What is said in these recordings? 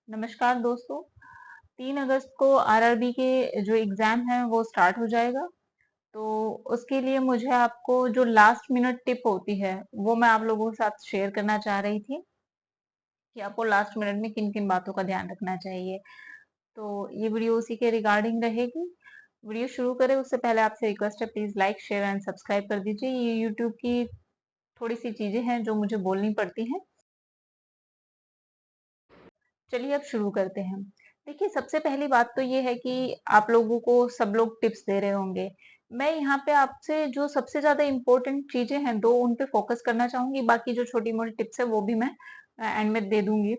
नमस्कार दोस्तों। 3 अगस्त को आरआरबी के जो एग्जाम है वो स्टार्ट हो जाएगा। तो उसके लिए मुझे आपको जो लास्ट मिनट टिप होती है वो मैं आप लोगों के साथ शेयर करना चाह रही थी कि आपको लास्ट मिनट में किन किन बातों का ध्यान रखना चाहिए। तो ये वीडियो उसी के रिगार्डिंग रहेगी। वीडियो शुरू करें उससे पहले आपसे रिक्वेस्ट है, please like share and subscribe कर दीजिए। ये यूट्यूब की थोड़ी सी चीजें हैं जो मुझे बोलनी पड़ती हैं। चलिए अब शुरू करते हैं। देखिए, सबसे पहली बात तो ये है कि आप लोगों को सब लोग टिप्स दे रहे होंगे। मैं यहाँ पे आपसे जो सबसे ज्यादा इम्पोर्टेंट चीजें हैं दो उन पे फोकस करना चाहूंगी, बाकी जो छोटी मोटी टिप्स है वो भी मैं एंड में दे दूंगी।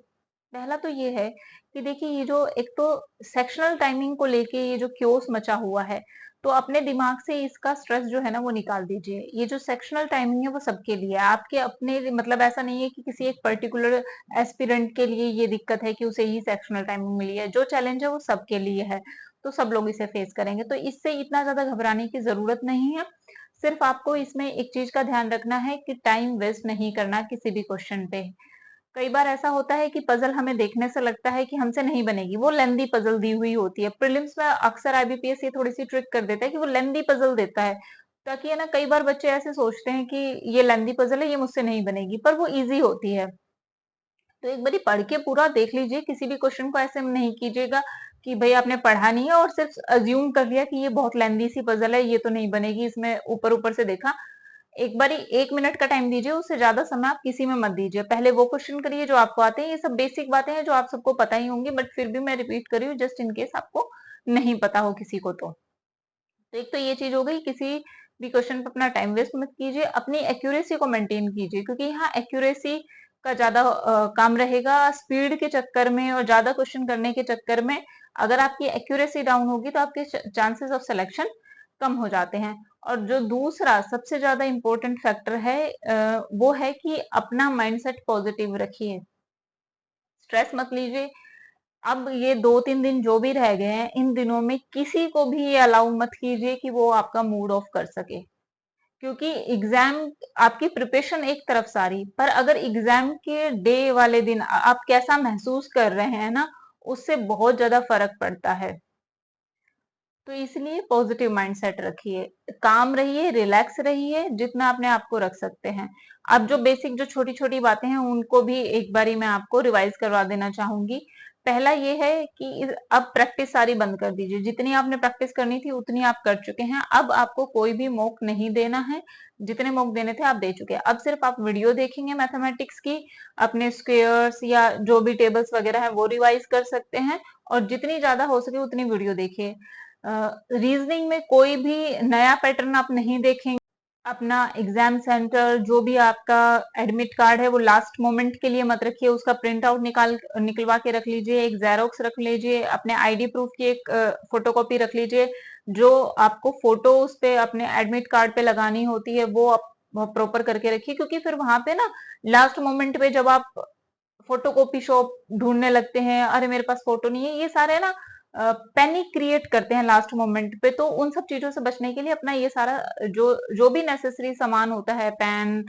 पहला तो ये है कि देखिए, ये जो एक तो सेक्शनल टाइमिंग को लेके ये जो क्योस मचा हुआ है, तो अपने दिमाग से इसका स्ट्रेस जो है ना वो निकाल दीजिए। ये जो सेक्शनल टाइमिंग है वो सबके लिए है, आपके अपने मतलब ऐसा नहीं है कि किसी एक पर्टिकुलर एस्पिरेंट के लिए ये दिक्कत है कि उसे ही सेक्शनल टाइमिंग मिली है। जो चैलेंज है वो सबके लिए है, तो सब लोग इसे फेस करेंगे, तो इससे इतना ज्यादा घबराने की जरूरत नहीं है। सिर्फ आपको इसमें एक चीज का ध्यान रखना है कि टाइम वेस्ट नहीं करना किसी भी क्वेश्चन पे। कई बार ऐसा होता है कि पजल हमें देखने से लगता है कि हमसे नहीं बनेगी, वो लेंदी पजल दी हुई होती है। प्रीलिम्स में अक्सर आईबीपीएस ये थोड़ी सी ट्रिक कर देता है कि वो लेंदी पजल देता है, ताकि है ना, कई बार बच्चे ऐसे सोचते हैं कि ये लेंदी पजल है, ये मुझसे नहीं बनेगी, पर वो इजी होती है। तो एक बारी पढ़ के पूरा देख लीजिए, किसी भी क्वेश्चन को ऐसे नहीं कीजिएगा कि भाई आपने पढ़ा नहीं है और सिर्फ अज्यूम कर लिया कि ये बहुत लेंदी सी पजल है, ये तो नहीं बनेगी, इसमें ऊपर ऊपर से देखा। एक बारी 1 मिनट का टाइम दीजिए, उससे ज्यादा समय आप किसी में मत दीजिए। पहले वो क्वेश्चन करिए जो आपको आते हैं। ये सब बेसिक बातें हैं जो आप सबको पता ही होंगी, बट फिर भी मैं रिपीट कर रही हूँ जस्ट इन केस आपको नहीं पता हो किसी को। तो एक तो ये चीज हो गई, किसी भी क्वेश्चन पे अपना टाइम वेस्ट मत कीजिए, अपनी एक्यूरेसी को मेंटेन कीजिए, क्योंकि यहाँ एक्यूरेसी का ज्यादा काम रहेगा। स्पीड के चक्कर में और ज्यादा क्वेश्चन करने के चक्कर में अगर आपकी एक्यूरेसी डाउन होगी तो आपके चांसेस ऑफ सिलेक्शन कम हो जाते हैं। और जो दूसरा सबसे ज्यादा इंपॉर्टेंट फैक्टर है वो है कि अपना माइंडसेट पॉजिटिव रखिए, स्ट्रेस मत लीजिए। अब ये 2-3 दिन जो भी रह गए हैं, इन दिनों में किसी को भी ये अलाउ मत कीजिए कि वो आपका मूड ऑफ कर सके, क्योंकि एग्जाम आपकी प्रिपरेशन एक तरफ सारी, पर अगर एग्जाम के डे वाले दिन आप कैसा महसूस कर रहे हैं ना, उससे बहुत ज्यादा फर्क पड़ता है। तो इसलिए पॉजिटिव माइंडसेट रखिए, काम रहिए, रिलैक्स रहिए, जितना अपने आप को रख सकते हैं। अब जो बेसिक जो छोटी छोटी बातें हैं उनको भी एक बारी मैं आपको रिवाइज करवा देना चाहूंगी। पहला ये है कि अब प्रैक्टिस सारी बंद कर दीजिए। जितनी आपने प्रैक्टिस करनी थी उतनी आप कर चुके हैं, अब आपको कोई भी मॉक नहीं देना है। जितने मॉक देने थे आप दे चुके हैं, अब सिर्फ आप वीडियो देखेंगे मैथमेटिक्स की, अपने स्क्वेयर्स या जो भी टेबल्स वगैरह है वो रिवाइज कर सकते हैं। और जितनी ज्यादा हो सके उतनी वीडियो देखिए। रीजनिंग में कोई भी नया पैटर्न आप नहीं देखेंगे। अपना एग्जाम सेंटर जो भी आपका एडमिट कार्ड है वो लास्ट मोमेंट के लिए मत रखिए, उसका प्रिंट आउट निकलवा के रख लीजिए, एक जेरोक्स रख लीजिए, अपने आईडी प्रूफ की एक फोटोकॉपी रख लीजिए। जो आपको फोटो उस पे अपने एडमिट कार्ड पे लगानी होती है वो आप प्रॉपर करके रखिए, क्योंकि फिर वहां पे ना लास्ट मोमेंट पे जब आप फोटोकॉपी शॉप ढूंढने लगते हैं, अरे मेरे पास फोटो नहीं है, ये सारे ना पैनिक क्रिएट करते हैं लास्ट मोमेंट पे। तो उन सब चीजों से बचने के लिए अपना ये सारा जो जो भी नेसेसरी सामान होता है, पेन,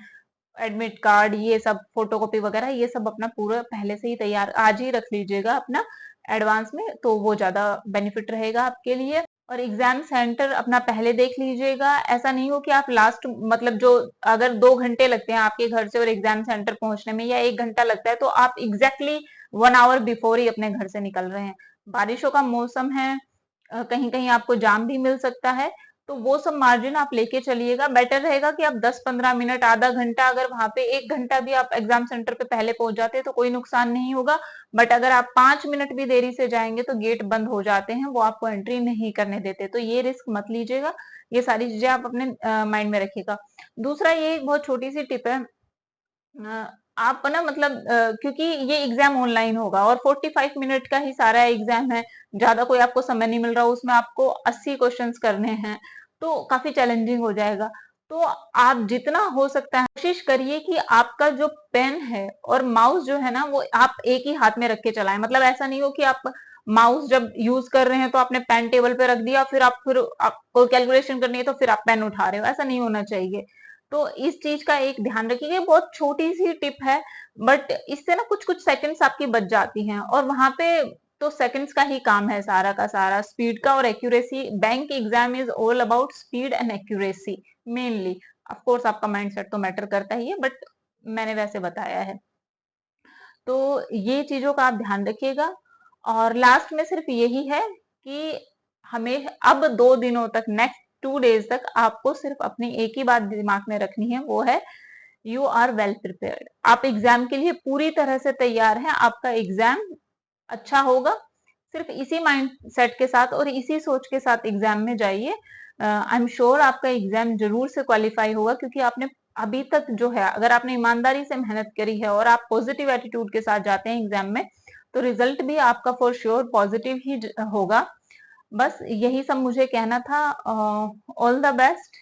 एडमिट कार्ड, ये सब फोटोकॉपी वगैरह, ये सब अपना पूरा पहले से ही तैयार आज ही रख लीजिएगा अपना एडवांस में, तो वो ज्यादा बेनिफिट रहेगा आपके लिए। और एग्जाम सेंटर अपना पहले देख लीजिएगा। ऐसा नहीं हो कि आप लास्ट मतलब जो अगर 2 घंटे लगते हैं आपके घर से और एग्जाम सेंटर पहुंचने में, या 1 घंटा लगता है, तो आप एग्जैक्टली 1 आवर बिफोर ही अपने घर से निकल रहे हैं। बारिशों का मौसम है, कहीं कहीं आपको जाम भी मिल सकता है, तो वो सब मार्जिन आप लेके चलिएगा। बेटर रहेगा कि आप 10-15 मिनट, आधा घंटा, अगर वहां पे 1 घंटा भी आप एग्जाम सेंटर पे पहले पहुंच जाते हैं तो कोई नुकसान नहीं होगा। बट अगर आप 5 मिनट भी देरी से जाएंगे तो गेट बंद हो जाते हैं, वो आपको एंट्री नहीं करने देते, तो ये रिस्क मत लीजिएगा। ये सारी चीजें आप अपने माइंड में रखिएगा। दूसरा, ये एक बहुत छोटी सी टिप है, आप ना मतलब क्योंकि ये एग्जाम ऑनलाइन होगा और 45 मिनट का ही सारा एग्जाम है, ज्यादा कोई आपको समय नहीं मिल रहा, उसमें आपको 80 क्वेश्चंस करने हैं, तो काफी चैलेंजिंग हो जाएगा। तो आप जितना हो सकता है कोशिश करिए कि आपका जो पेन है और माउस जो है ना वो आप एक ही हाथ में रख के चलाएं। मतलब ऐसा नहीं हो कि आप माउस जब यूज कर रहे हैं तो आपने पेन टेबल पे रख दिया, फिर आपको कैलकुलेशन करनी है तो फिर आप पेन उठा रहे हो, ऐसा नहीं होना चाहिए। तो इस चीज का एक ध्यान रखिए, बहुत छोटी सी टिप है, बट इससे ना कुछ कुछ सेकंड्स आपकी बच जाती हैं, और वहां पे तो सेकंड्स का ही काम है सारा का सारा, स्पीड का और accuracy. Bank exam is all about speed and accuracy mainly. Of course आपका माइंडसेट तो मैटर करता ही है, बट मैंने वैसे बताया है। तो ये चीजों का आप ध्यान रखिएगा। और लास्ट में सिर्फ यही है कि हमें अब 2 दिनों तक, नेक्स्ट 2 डेज तक आपको सिर्फ अपनी एक ही बात दिमाग में रखनी है, वो है यू आर वेल प्रिपेयर्ड। आप एग्जाम के लिए पूरी तरह से तैयार हैं, आपका एग्जाम अच्छा होगा। सिर्फ इसी माइंड सेट के साथ और इसी सोच के साथ एग्जाम में जाइए। आई एम श्योर आपका एग्जाम जरूर से क्वालिफाई होगा, क्योंकि आपने अभी तक जो है, अगर आपने ईमानदारी से मेहनत करी है और आप पॉजिटिव एटीट्यूड के साथ जाते हैं एग्जाम में, तो रिजल्ट भी आपका फॉर श्योर पॉजिटिव ही होगा। बस यही सब मुझे कहना था। All the best.